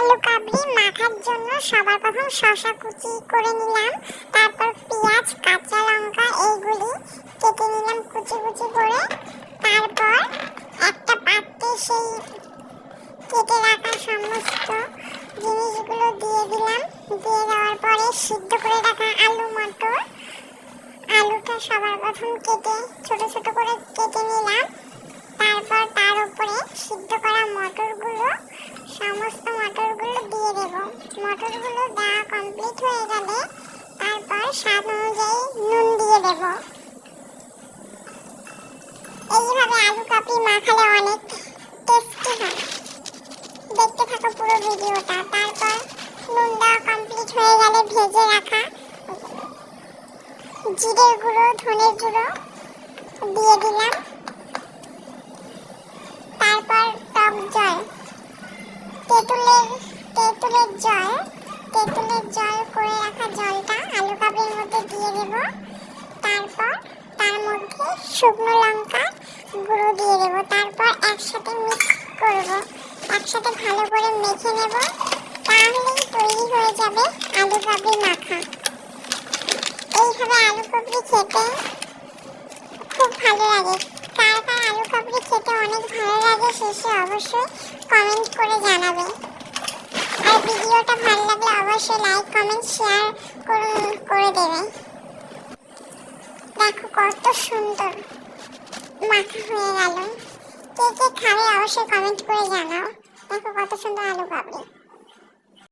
আলু কাবলি মাখার জন্য সবার প্রথম শসা কুচি করে নিলাম, তারপর পেঁয়াজ কাঁচা লঙ্কা এইগুলি কেটে নিলাম কুচি কুচি করে। তারপর একটা পাত্রে সেই কেটে রাখা সমস্ত জিনিসগুলো দিয়ে দিলাম। দিয়ে দেওয়ার পরে সিদ্ধ করে রাখা আলু মটর, আলুটা সবার প্রথম কেটে ছোট ছোট করে কেটে নিলাম। তারপর তার উপরে সিদ্ধ করা মটরগুলো, সমস্ত মটরগুলো দিয়ে দেব। মটরগুলো দেওয়া কমপ্লিট হয়ে গেলে তারপর স্বাদ অনুযায়ী নুন দিয়ে দেব। এইভাবে আলু কাবলি মাখালে অনেক টেস্টি হয়। দেখতে থাকো পুরো ভিডিওটা। তারপর নুন দেওয়া কমপ্লিট হয়ে গেলে ভেজে রাখা জিরের গুঁড়ো ধনের গুঁড়ো দিয়ে দিলাম। তারপর টক জল, তেঁতুলের জল করে রাখা জলটা আলু কাবলির মধ্যে দিয়ে দেব। তারপর তার মধ্যে শুকনো লঙ্কা গুঁড়ো দিয়ে দেব। তারপর একসাথে মিক্স করব, একসাথে ভালো করে মেখে নেব। তাহলেই তৈরি হয়ে যাবে আলু কাবলি মাখা। এইভাবে আলু কাবলি খেতে খুব ভালো লাগে। কার কার আলু কাবলি খেতে অনেক ভালো লাগে শেষে অবশ্যই কমেন্ট করে জানাবে। আর ভিডিওটা ভালো লাগলে অবশ্যই লাইক কমেন্ট শেয়ার করে দেবে। দেখো কত সুন্দর মাখা হয়ে গেল। কে কে খাবে অবশ্যই কমেন্ট করে জানাও। দেখো কত সুন্দর আলু কাবলি।